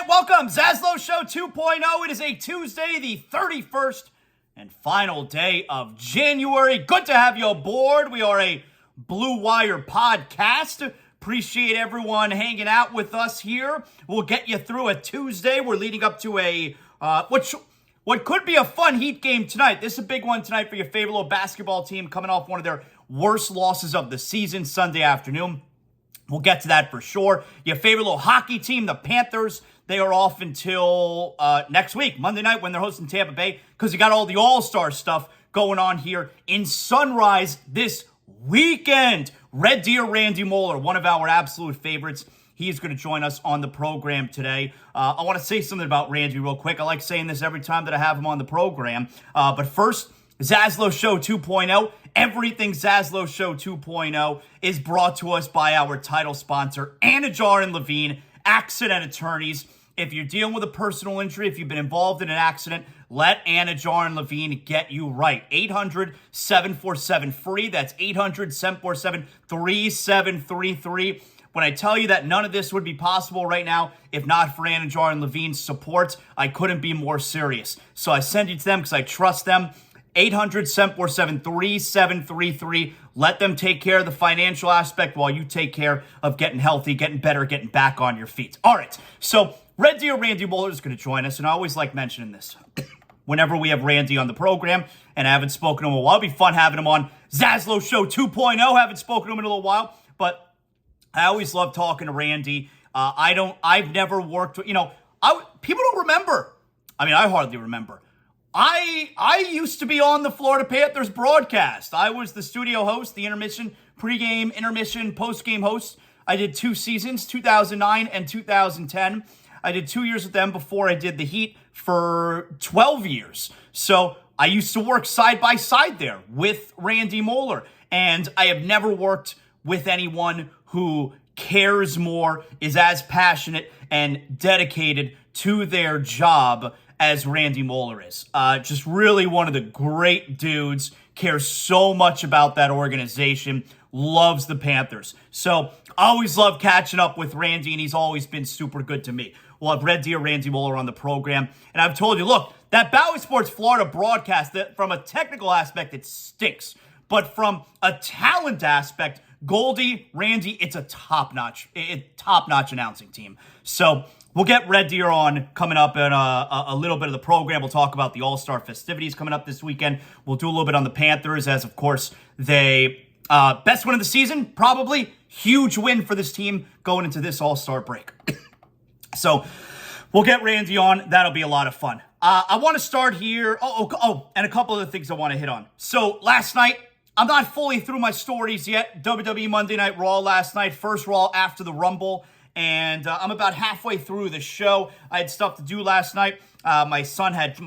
Welcome, ZASLOW Show 2.0. It is a Tuesday, the 31st and final day of January. Good to have you aboard. We are a Blue Wire podcast. Appreciate everyone hanging out with us here. We'll get you through a Tuesday. We're leading up to a what could be a fun Heat game tonight. This is a big one tonight for your favorite little basketball team coming off one of their worst losses of the season Sunday afternoon. We'll get to that for sure. Your favorite little hockey team, the Panthers, they are off until next week, Monday night, when they're hosting Tampa Bay, because you got all the All-Star stuff going on here in Sunrise this weekend. Red Deer Randy Moeller, one of our absolute favorites. He's going to join us on the program today. I want to say something about Randy real quick. I like saying this every time that I have him on the program. But first, ZASLOW Show 2.0. Everything ZASLOW Show 2.0 is brought to us by our title sponsor, Anidjar and Levine, accident attorneys. If you're dealing with a personal injury, if you've been involved in an accident, let Anidjar and Levine get you right. 800-747-FREE. That's 800-747-3733. When I tell you that none of this would be possible right now if not for Anidjar and Levine's support, I couldn't be more serious. So I send you to them because I trust them. 800-747-3733. Let them take care of the financial aspect while you take care of getting healthy, getting better, getting back on your feet. All right, so Red Deer Randy Moeller is going to join us, and I always like mentioning this. Whenever we have Randy on the program, and I haven't spoken to him in a while, it'll be fun having him on ZASLOW Show 2.0. Haven't spoken to him in a little while, but I always love talking to Randy. I've never worked with, people don't remember. I mean, I hardly remember. I used to be on the Florida Panthers broadcast. I was the studio host, the intermission, pregame, intermission, postgame host. I did 2 seasons, 2009 and 2010. I did 2 years with them before I did the Heat for 12 years. So I used to work side by side there with Randy Moeller. And I have never worked with anyone who cares more, is as passionate and dedicated to their job as Randy Moeller is. Just really one of the great dudes, cares so much about that organization, loves the Panthers. So I always love catching up with Randy, and he's always been super good to me. We'll have Red Deer Randy Moeller on the program. And I've told you, look, that Bally Sports Florida broadcast, that from a technical aspect, it stinks. But from a talent aspect, Goldie, Randy, it's a top-notch announcing team. So we'll get Red Deer on coming up in a little bit of the program. We'll talk about the All-Star festivities coming up this weekend. We'll do a little bit on the Panthers as, of course, they best win of the season, probably. Huge win for this team going into this All-Star break. So we'll get Randy on. That'll be a lot of fun. I want to start here. And a couple of things I want to hit on. So last night, I'm not fully through my stories yet. WWE Monday Night Raw last night, first Raw after the Rumble. And I'm about halfway through the show. I had stuff to do last night. My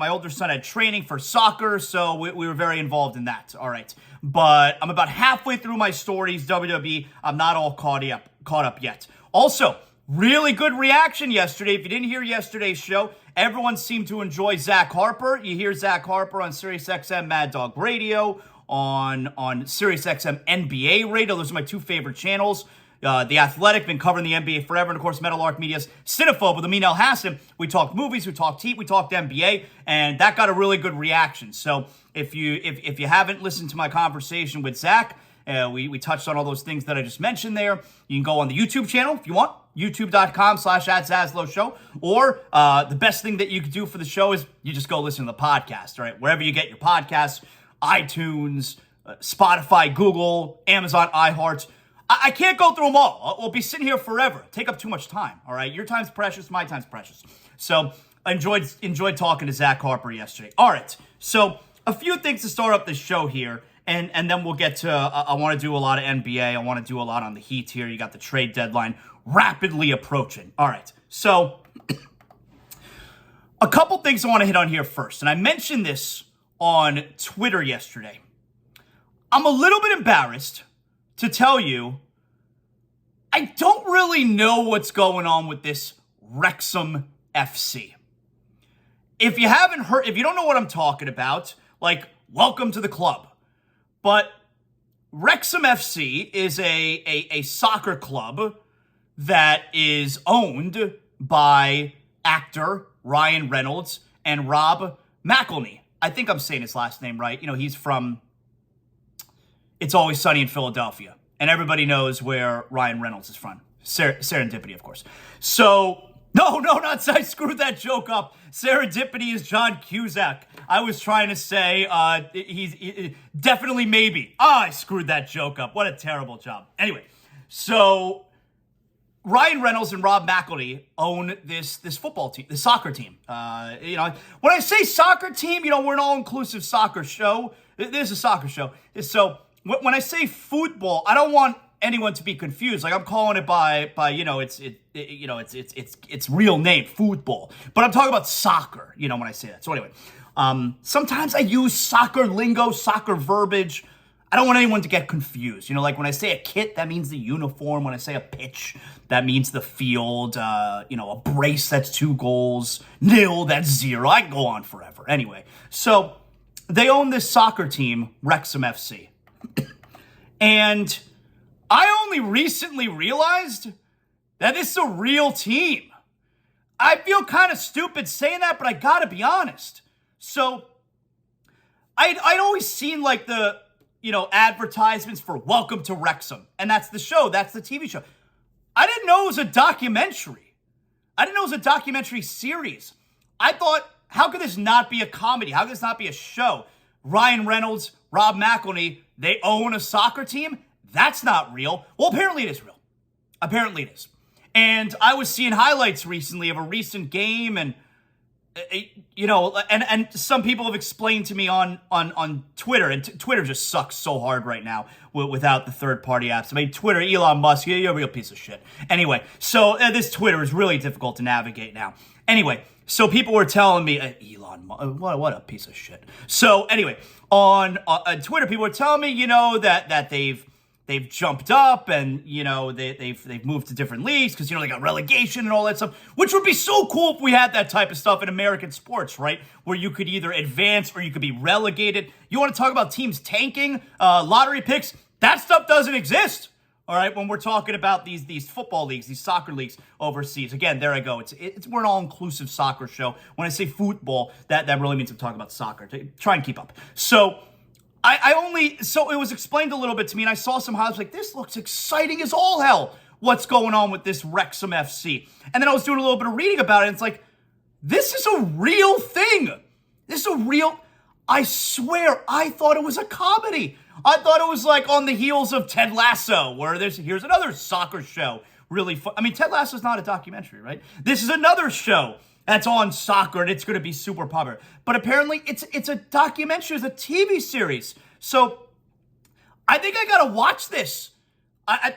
older son had training for soccer, so we were very involved in that. All right. But I'm about halfway through my stories, WWE. I'm not all caught up yet. Also, really good reaction yesterday. If you didn't hear yesterday's show, everyone seemed to enjoy Zach Harper. You hear Zach Harper on SiriusXM Mad Dog Radio, on SiriusXM NBA Radio. Those are my 2 favorite channels. The Athletic, been covering the NBA forever, and of course, Meadowlark Media's Cinephobe with Amin El-Hassan. We talked movies, we talked Heat, we talked NBA, and that got a really good reaction. So if you haven't listened to my conversation with Zach, we touched on all those things that I just mentioned there. You can go on the YouTube channel if you want, youtube.com/@ZASLOW Show, or the best thing that you could do for the show is you just go listen to the podcast, all right? Wherever you get your podcasts, iTunes, Spotify, Google, Amazon, iHeart. I can't go through them all. We'll be sitting here forever. Take up too much time, all right? Your time's precious, my time's precious. So I enjoyed talking to Zach Harper yesterday. All right, so a few things to start up this show here, and then we'll get to, I want to do a lot of NBA. I want to do a lot on the Heat here. You got the trade deadline rapidly approaching. All right, so a couple things I want to hit on here first, and I mentioned this on Twitter yesterday. I'm a little bit embarrassed to tell you, I don't really know what's going on with this Wrexham FC. If you haven't heard, if you don't know what I'm talking about, like, welcome to the club. But Wrexham FC is a soccer club that is owned by actor Ryan Reynolds and Rob McElhenney. I think I'm saying his last name right. He's from It's Always Sunny in Philadelphia. And everybody knows where Ryan Reynolds is from. Serendipity, of course. So, no, I screwed that joke up. Serendipity is John Cusack. I was trying to say he's definitely maybe. I screwed that joke up. What a terrible job. Anyway, so Ryan Reynolds and Rob McElhenney own this football team, this soccer team. When I say soccer team, we're an all-inclusive soccer show. This is a soccer show. So when I say football, I don't want anyone to be confused. Like I'm calling it by its real name, football. But I'm talking about soccer, when I say that. So anyway, sometimes I use soccer lingo, soccer verbiage. I don't want anyone to get confused. Like when I say a kit, that means the uniform. When I say a pitch, that means the field. A brace, that's 2 goals. Nil, that's 0. I can go on forever. Anyway, so they own this soccer team, Wrexham FC. And I only recently realized that this is a real team. I feel kind of stupid saying that, but I gotta be honest. So, I'd always seen like the, advertisements for Welcome to Wrexham. And that's the show, that's the TV show. I didn't know it was a documentary. I didn't know it was a documentary series. I thought, how could this not be a comedy? How could this not be a show? Ryan Reynolds, Rob McElhenney, they own a soccer team? That's not real. Well, apparently it is real. Apparently it is. And I was seeing highlights recently of a recent game, and and some people have explained to me on Twitter, and Twitter just sucks so hard right now without the third-party apps. I mean, Twitter, Elon Musk, you're a real piece of shit. Anyway, so this Twitter is really difficult to navigate now. Anyway, so people were telling me, Elon Musk, what a piece of shit. So anyway, on Twitter, people were telling me, that they've jumped up and, they've moved to different leagues because, they got relegation and all that stuff, which would be so cool if we had that type of stuff in American sports, right? Where you could either advance or you could be relegated. You want to talk about teams tanking, lottery picks? That stuff doesn't exist, all right? When we're talking about these football leagues, these soccer leagues overseas. Again, there I go. We're an all-inclusive soccer show. When I say football, that really means I'm talking about soccer. Try and keep up. So so it was explained a little bit to me, and I saw some highlights like, this looks exciting as all hell. What's going on with this Wrexham FC? And then I was doing a little bit of reading about it, and it's like, this is a real thing. I swear, I thought it was a comedy. I thought it was like on the heels of Ted Lasso, where here's another soccer show. Really fun. I mean, Ted Lasso's not a documentary, right? This is another show that's on soccer, and it's going to be super popular. But apparently, it's a documentary, it's a TV series. So, I think I got to watch this.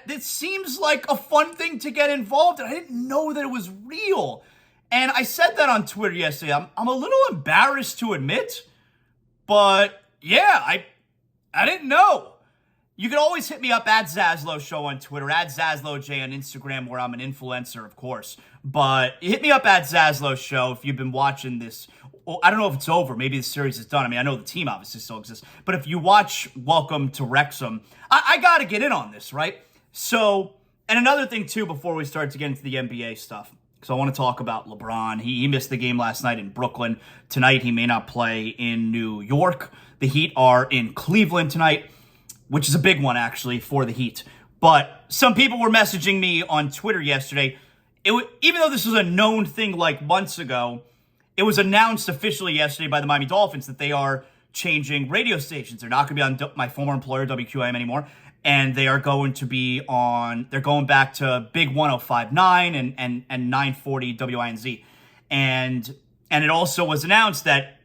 It seems like a fun thing to get involved in. I didn't know that it was real. And I said that on Twitter yesterday. I'm a little embarrassed to admit, but yeah, I didn't know. You can always hit me up at ZASLOW Show on Twitter, at ZASLOWJ on Instagram, where I'm an influencer, of course. But hit me up at ZASLOW Show if you've been watching this. I don't know if it's over. Maybe the series is done. I mean, I know the team obviously still exists. But if you watch Welcome to Wrexham, I got to get in on this, right? So, and another thing, too, before we start to get into the NBA stuff, because I want to talk about LeBron. He missed the game last night in Brooklyn. Tonight, he may not play in New York. The Heat are in Cleveland tonight, which is a big one, actually, for the Heat. But some people were messaging me on Twitter yesterday. Even though this was a known thing like months ago, it was announced officially yesterday by the Miami Dolphins that they are changing radio stations. They're not going to be on my former employer, WQAM, anymore. And they are going to be on, they're going back to Big 105.9 and 940 WINZ. And it also was announced that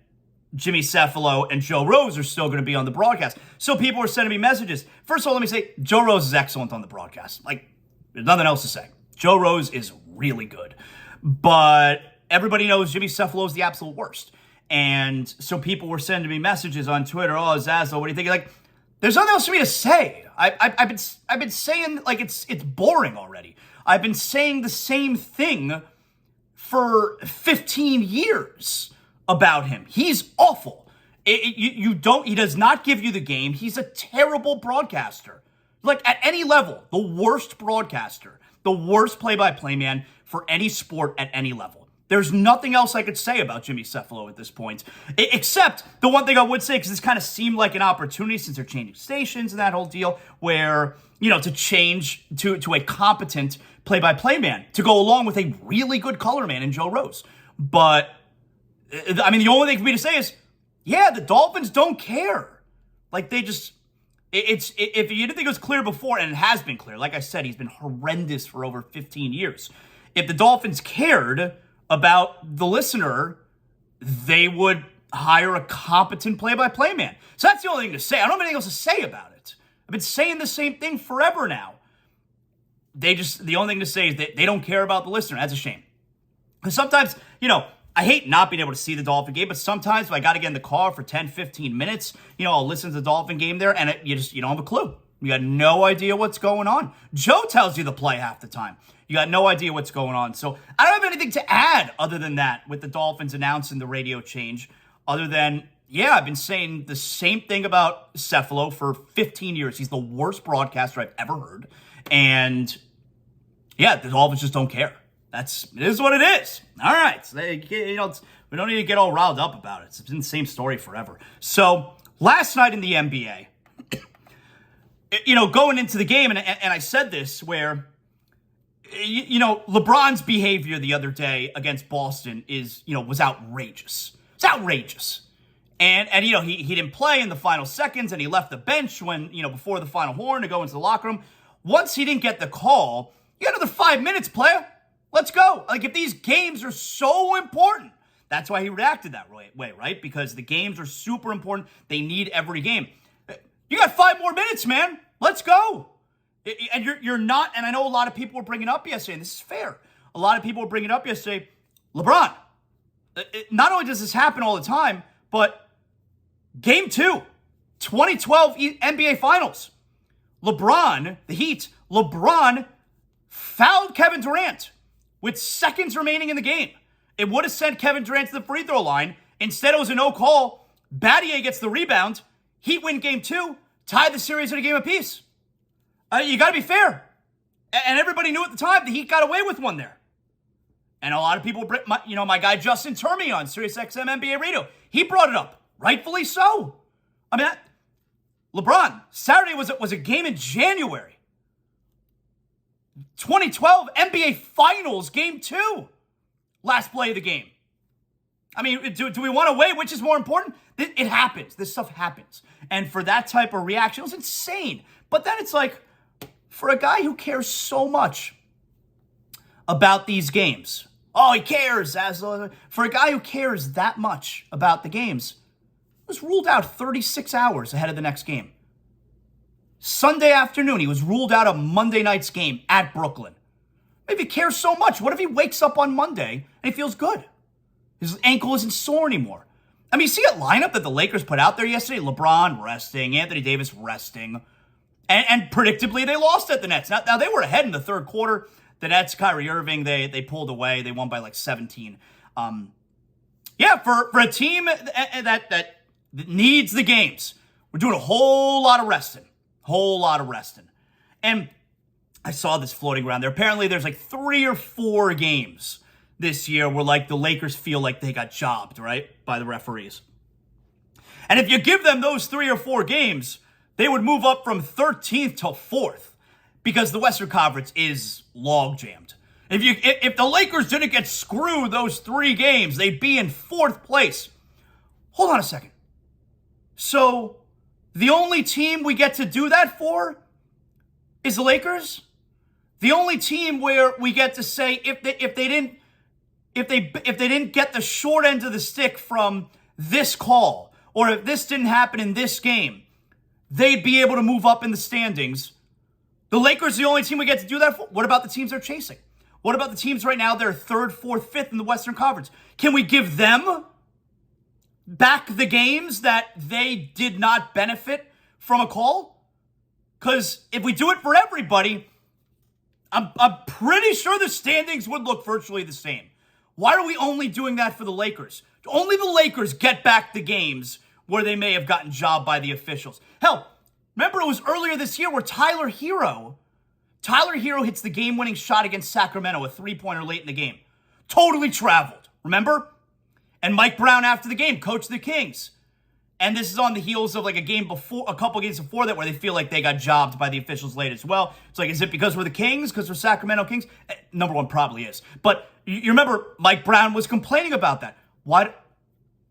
Jimmy Cephalo and Joe Rose are still going to be on the broadcast. So people were sending me messages. First of all, let me say, Joe Rose is excellent on the broadcast. Like, there's nothing else to say. Joe Rose is really good. But everybody knows Jimmy Cephalo is the absolute worst. And so people were sending me messages on Twitter. Oh, ZASLOW, what do you think? Like, there's nothing else for me to say. I've been saying, like, it's boring already. I've been saying the same thing for 15 years about him. He's awful. He does not give you the game. He's a terrible broadcaster. Like, at any level, the worst broadcaster, the worst play-by-play man for any sport at any level. There's nothing else I could say about Jimmy Cephalo at this point, except the one thing I would say, because this kind of seemed like an opportunity since they're changing stations and that whole deal, where, to change to a competent play-by-play man to go along with a really good color man in Joe Rose. But, I mean, the only thing for me to say is, yeah, the Dolphins don't care. Like, they just... if you didn't think it was clear before, and it has been clear, like I said, he's been horrendous for over 15 years. If the Dolphins cared about the listener, they would hire a competent play-by-play man. So that's the only thing to say. I don't have anything else to say about it. I've been saying the same thing forever now. The only thing to say is that they don't care about the listener. That's a shame. Because sometimes, I hate not being able to see the Dolphin game, but sometimes if I got to get in the car for 10, 15 minutes, I'll listen to the Dolphin game there, and you don't have a clue. You got no idea what's going on. Joe tells you the play half the time. You got no idea what's going on. So I don't have anything to add other than that with the Dolphins announcing the radio change, other than, yeah, I've been saying the same thing about Cephalo for 15 years. He's the worst broadcaster I've ever heard. And, yeah, the Dolphins just don't care. It is what it is. All right. So we don't need to get all riled up about it. It's been the same story forever. So last night in the NBA, going into the game, and I said this, where, LeBron's behavior the other day against Boston was outrageous. It's outrageous. And he didn't play in the final seconds, and he left the bench when, before the final horn to go into the locker room. Once he didn't get the call, you got another 5 minutes, player. Let's go. Like, if these games are so important, that's why he reacted that way, right? Because the games are super important. They need every game. You got 5 more minutes, man. Let's go. And you're not, and I know a lot of people were bringing up yesterday, and this is fair. A lot of people were bringing up yesterday, LeBron, not only does this happen all the time, but Game 2, 2012 NBA Finals. LeBron, the Heat, LeBron fouled Kevin Durant with seconds remaining in the game. It would have sent Kevin Durant to the free throw line. Instead, it was a no call. Battier gets the rebound. Heat win Game 2, tie the series at a game apiece. You got to be fair. And everybody knew at the time the Heat got away with one there. And a lot of people, my guy Justin Termy on SiriusXM NBA Radio, he brought it up. Rightfully so. I mean, LeBron, Saturday was a game in January. 2012 NBA Finals, Game 2. Last play of the game. I mean, do we want to weigh which is more important? It happens. This stuff happens. And for that type of reaction, it was insane. But then it's like, for a guy who cares so much about these games, he cares. For a guy who cares that much about the games, he was ruled out 36 hours ahead of the next game. Sunday afternoon, he was ruled out of Monday night's game at Brooklyn. Maybe he cares so much. What if he wakes up on Monday and he feels good? His ankle isn't sore anymore. I mean, you see a lineup that the Lakers put out there yesterday? LeBron resting, Anthony Davis resting. And predictably, they lost at the Nets. Now, they were ahead in the third quarter. The Nets, Kyrie Irving, they pulled away. They won by like 17. For a team that needs the games, we're doing a whole lot of resting. And I saw this floating around there. Apparently, there's like 3 or 4 games this year where like the Lakers feel like they got jobbed, right, by the referees. And if you give them those 3 or 4 games, they would move up from 13th to 4th because the Western Conference is log jammed. If the Lakers didn't get screwed those 3 games, they'd be in 4th place. Hold on a second. So the only team we get to do that for is the Lakers? The only team where we get to say if they didn't get the short end of the stick from this call, or if this didn't happen in this game, they'd be able to move up in the standings. The Lakers are the only team we get to do that for. What about the teams they're chasing? What about the teams right now that are 3rd, 4th, 5th in the Western Conference? Can we give them back the games that they did not benefit from a call? Because if we do it for everybody, I'm pretty sure the standings would look virtually the same. Why are we only doing that for the Lakers? Only the Lakers get back the games where they may have gotten jobbed by the officials. Hell, remember it was earlier this year where Tyler Hero hits the game-winning shot against Sacramento, a 3-pointer late in the game. Totally traveled, remember? And Mike Brown after the game coached the Kings. And this is on the heels of like a couple games before that where they feel like they got jobbed by the officials late as well. It's like, is it because we're the Kings? Because we're Sacramento Kings? Number one, probably is. But you remember Mike Brown was complaining about that. Why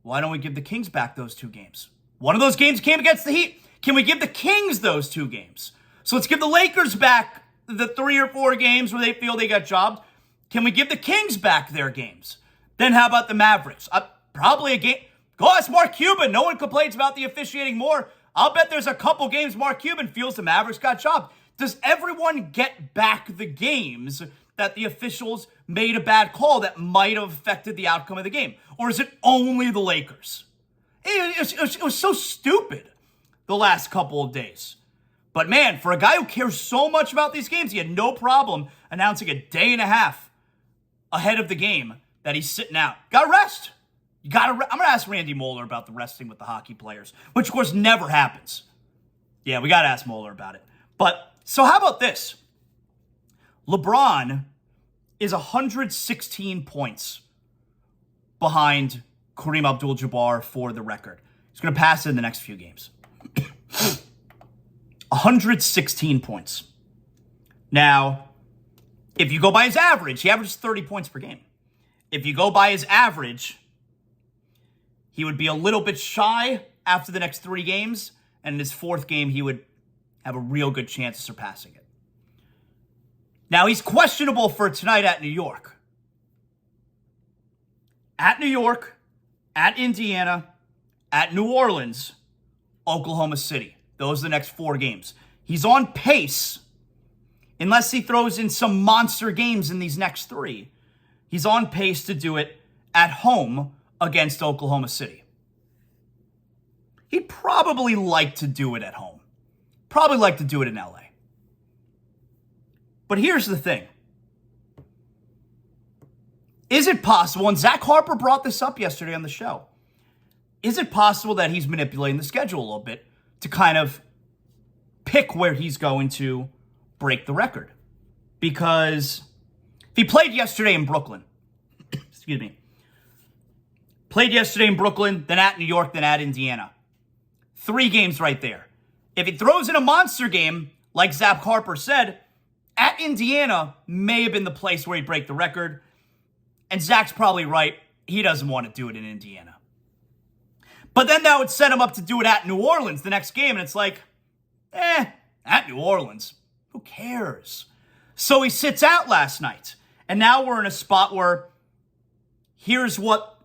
don't we give the Kings back those 2 games? One of those games came against the Heat. Can we give the Kings those 2 games? So let's give the Lakers back the 3 or 4 games where they feel they got jobbed. Can we give the Kings back their games? Then how about the Mavericks? Probably a game. Go ask Mark Cuban. No one complains about the officiating more. I'll bet there's a couple games Mark Cuban feels the Mavericks got jobbed. Does everyone get back the games that the officials made a bad call that might have affected the outcome of the game? Or is it only the Lakers? It was so stupid the last couple of days. But man, for a guy who cares so much about these games, he had no problem announcing a day and a half ahead of the game that he's sitting out. Got to rest. I'm going to ask Randy Moeller about the resting with the hockey players, which of course never happens. Yeah, we got to ask Moeller about it. But, so how about this? LeBron is 116 points behind Kareem Abdul-Jabbar for the record. He's going to pass it in the next few games. 116 points. Now, if you go by his average, he averages 30 points per game. If you go by his average, he would be a little bit shy after the next 3 games, and in his 4th game, he would have a real good chance of surpassing it. Now, he's questionable for tonight at New York. At New York, at Indiana, at New Orleans, Oklahoma City. Those are the next 4 games. He's on pace, unless he throws in some monster games in these next 3. He's on pace to do it at home against Oklahoma City. He'd probably like to do it at home. Probably like to do it in LA. But here's the thing. Is it possible, and Zach Harper brought this up yesterday on the show, is it possible that he's manipulating the schedule a little bit to kind of pick where he's going to break the record? Because if he played yesterday in Brooklyn, excuse me, played yesterday in Brooklyn, then at New York, then at Indiana. 3 games right there. If he throws in a monster game, like Zach Harper said, at Indiana may have been the place where he'd break the record. And Zach's probably right. He doesn't want to do it in Indiana. But then that would set him up to do it at New Orleans the next game. And it's like, at New Orleans, who cares? So he sits out last night. And now we're in a spot where here's what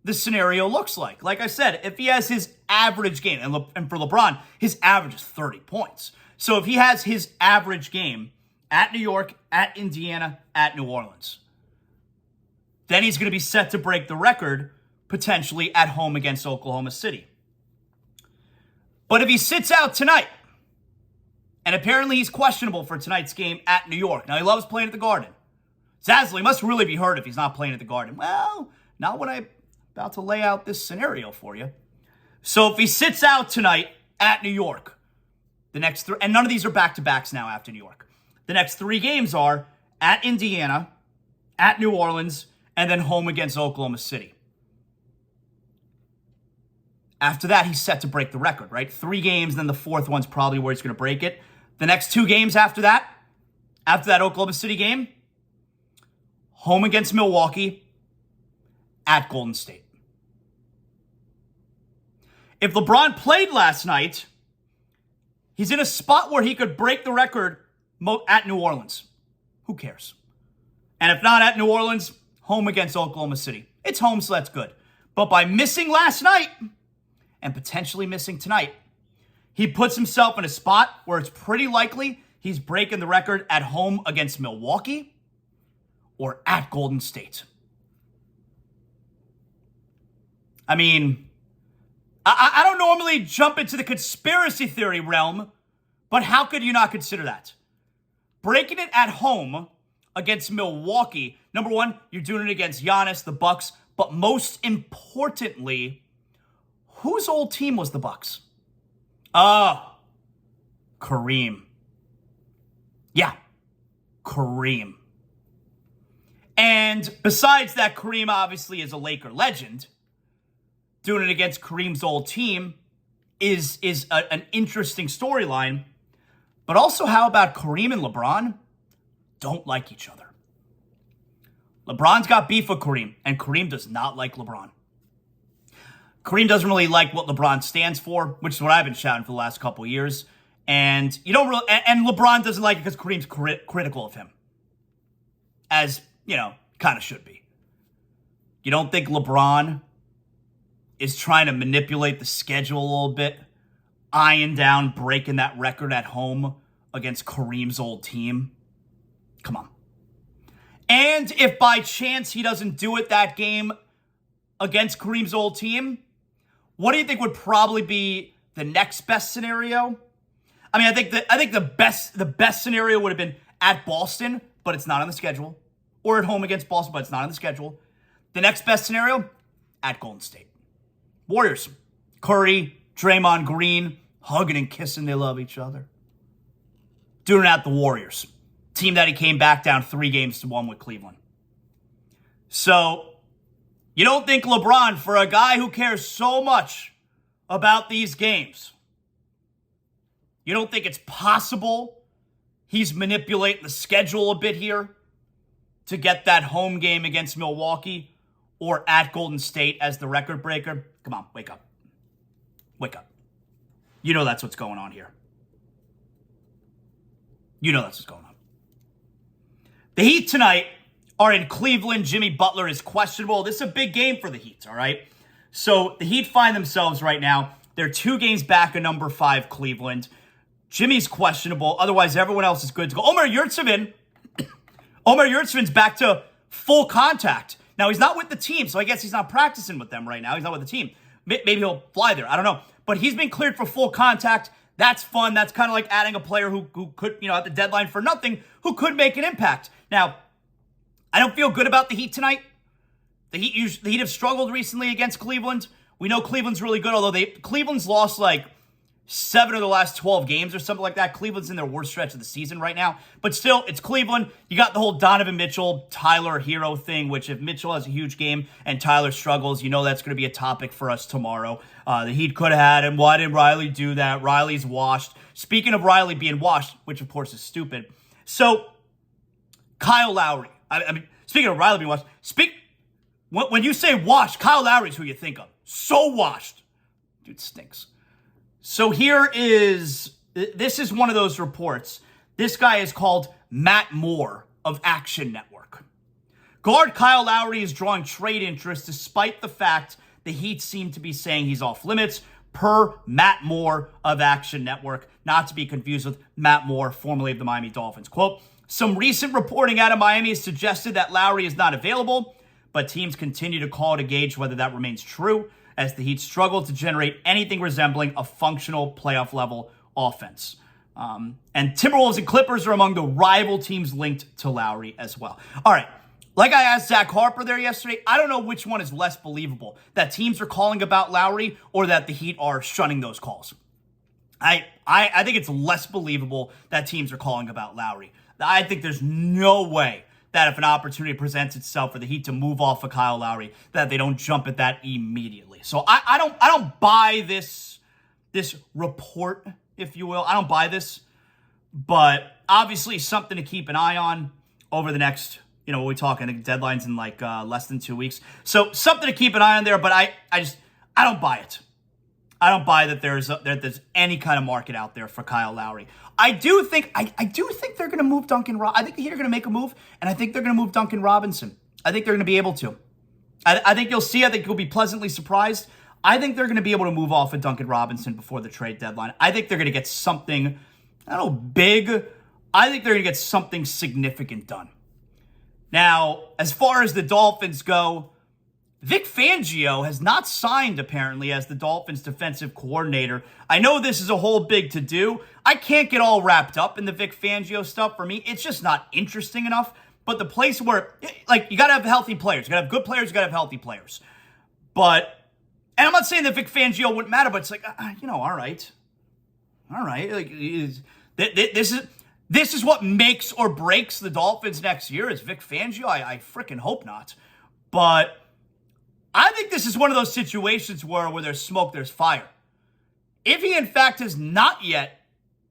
the scenario looks like. Like I said, if he has his average game, and for LeBron, his average is 30 points. So if he has his average game at New York, at Indiana, at New Orleans, then he's going to be set to break the record potentially at home against Oklahoma City. But if he sits out tonight, and apparently he's questionable for tonight's game at New York. Now, he loves playing at the Garden. ZASLOW, he must really be hurt if he's not playing at the Garden. Well, not when I'm about to lay out this scenario for you. So if he sits out tonight at New York, the next 3, and none of these are back-to-backs now after New York. The next 3 games are at Indiana, at New Orleans, and then home against Oklahoma City. After that, he's set to break the record, right? 3 games, then the 4th one's probably where he's going to break it. The next 2 games after that Oklahoma City game, home against Milwaukee, at Golden State. If LeBron played last night, he's in a spot where he could break the record at New Orleans. Who cares? And if not at New Orleans, home against Oklahoma City. It's home, so that's good. But by missing last night, and potentially missing tonight, he puts himself in a spot where it's pretty likely he's breaking the record at home against Milwaukee or at Golden State. I mean, I don't normally jump into the conspiracy theory realm, but how could you not consider that? Breaking it at home against Milwaukee, number one, you're doing it against Giannis, the Bucks, but most importantly, whose old team was the Bucks? Kareem. Yeah, Kareem. And besides that, Kareem obviously is a Laker legend. Doing it against Kareem's old team is an interesting storyline. But also, how about Kareem and LeBron don't like each other? LeBron's got beef with Kareem, and Kareem does not like LeBron. Kareem doesn't really like what LeBron stands for, which is what I've been shouting for the last couple of years. And you don't really, and LeBron doesn't like it because Kareem's critical of him, as kind of should be. You don't think LeBron is trying to manipulate the schedule a little bit, eyeing down breaking that record at home against Kareem's old team? Come on. And if by chance he doesn't do it that game against Kareem's old team, what do you think would probably be the next best scenario? I mean, I think the best scenario would have been at Boston, but it's not on the schedule, or at home against Boston, but it's not on the schedule. The next best scenario, at Golden State. Warriors, Curry, Draymond Green, hugging and kissing, they love each other. Doing it at the Warriors, team that he came back down 3-1 with Cleveland. So, you don't think LeBron, for a guy who cares so much about these games, you don't think it's possible he's manipulating the schedule a bit here to get that home game against Milwaukee or at Golden State as the record breaker? Come on, wake up. Wake up. You know that's what's going on here. You know that's what's going on. The Heat tonight are in Cleveland. Jimmy Butler is questionable. This is a big game for the Heat, all right? So the Heat find themselves right now, they're 2 games back of number 5 Cleveland. Jimmy's questionable. Otherwise, everyone else is good to go. Omer Yurtseven's back to full contact. Now, he's not with the team, so I guess he's not practicing with them right now. He's not with the team. Maybe he'll fly there. I don't know. But he's been cleared for full contact. That's fun. That's kind of like adding a player who could, at the deadline for nothing, who could make an impact. Now, I don't feel good about the Heat tonight. The Heat have struggled recently against Cleveland. We know Cleveland's really good, although Cleveland's lost like 7 of the last 12 games or something like that. Cleveland's in their worst stretch of the season right now. But still, it's Cleveland. You got the whole Donovan Mitchell, Tyler hero thing, which if Mitchell has a huge game and Tyler struggles, that's going to be a topic for us tomorrow. The Heat could have had him. Why didn't Riley do that? Riley's washed. Speaking of Riley being washed, which of course is stupid. So, Kyle Lowry. I mean, speaking of Riley being washed, when you say washed, Kyle Lowry's who you think of. So washed. Dude stinks. So this is one of those reports. This guy is called Matt Moore of Action Network. Guard Kyle Lowry is drawing trade interest despite the fact the Heat seem to be saying he's off limits, per Matt Moore of Action Network, not to be confused with Matt Moore, formerly of the Miami Dolphins. Quote, some recent reporting out of Miami has suggested that Lowry is not available, but teams continue to call to gauge whether that remains true, as the Heat struggle to generate anything resembling a functional playoff-level offense. And Timberwolves and Clippers are among the rival teams linked to Lowry as well. All right, like I asked Zach Harper there yesterday, I don't know which one is less believable, that teams are calling about Lowry or that the Heat are shunning those calls. I think it's less believable that teams are calling about Lowry. I think there's no way that if an opportunity presents itself for the Heat to move off of Kyle Lowry, that they don't jump at that immediately. So I don't buy this report, if you will. I don't buy this, but obviously something to keep an eye on over the next, we're talking deadlines in like less than 2 weeks. So something to keep an eye on there, but I don't buy it. I don't buy that there's any kind of market out there for Kyle Lowry. I do think they're going to move Duncan. I think the Heat are going to make a move, and I think they're going to move Duncan Robinson. I think they're going to be able to. I think you'll see. I think you'll be pleasantly surprised. I think they're going to be able to move off of Duncan Robinson before the trade deadline. I think they're going to get something, I don't know, big. I think they're going to get something significant done. Now, as far as the Dolphins go, Vic Fangio has not signed, apparently, as the Dolphins' defensive coordinator. I know this is a whole big to-do. I can't get all wrapped up in the Vic Fangio stuff. For me, it's just not interesting enough. But the place where, you got to have healthy players. You got to have good players. You got to have healthy players. And I'm not saying that Vic Fangio wouldn't matter, but it's like, all right. All right. This is, this is what makes or breaks the Dolphins next year? Is Vic Fangio? I freaking hope not. But I think this is one of those situations where there's smoke, there's fire. If he, in fact, has not yet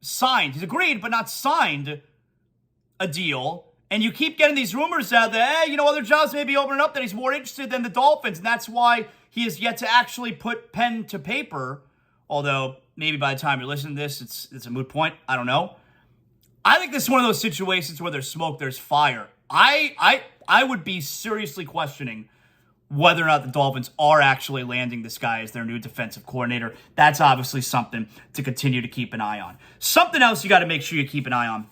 signed, he's agreed, but not signed a deal, and you keep getting these rumors out that, other jobs may be opening up, that he's more interested than the Dolphins, and that's why he has yet to actually put pen to paper, although maybe by the time you're listening to this, it's a moot point. I don't know. I think this is one of those situations where there's smoke, there's fire. I would be seriously questioning whether or not the Dolphins are actually landing this guy as their new defensive coordinator. That's obviously something to continue to keep an eye on. Something else you got to make sure you keep an eye on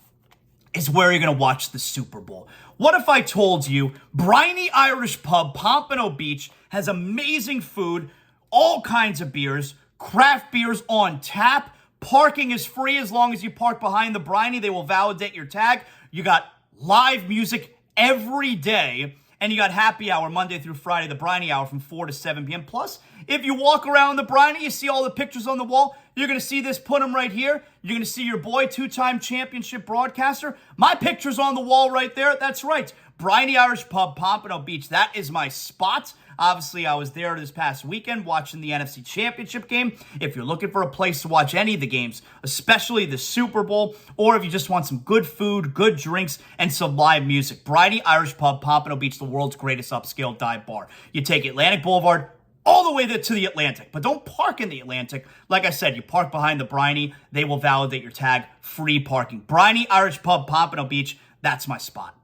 is where you're going to watch the Super Bowl. What if I told you Briny Irish Pub, Pompano Beach, has amazing food, all kinds of beers, craft beers on tap, parking is free as long as you park behind the Briny. They will validate your tag. You got live music every day, and you got happy hour Monday through Friday, the Briny hour from 4 to 7 p.m. Plus, if you walk around the Briny, you see all the pictures on the wall. You're going to see this, put them right here. You're going to see your boy, two-time championship broadcaster. My picture's on the wall right there. That's right. Briny Irish Pub, Pompano Beach. That is my spot. Obviously, I was there this past weekend watching the NFC Championship game. If you're looking for a place to watch any of the games, especially the Super Bowl, or if you just want some good food, good drinks, and some live music, Briny Irish Pub, Pompano Beach, the world's greatest upscale dive bar. You take Atlantic Boulevard all the way to the Atlantic, but don't park in the Atlantic. Like I said, you park behind the Briny. They will validate your tag. Free parking. Briny Irish Pub, Pompano Beach. That's my spot.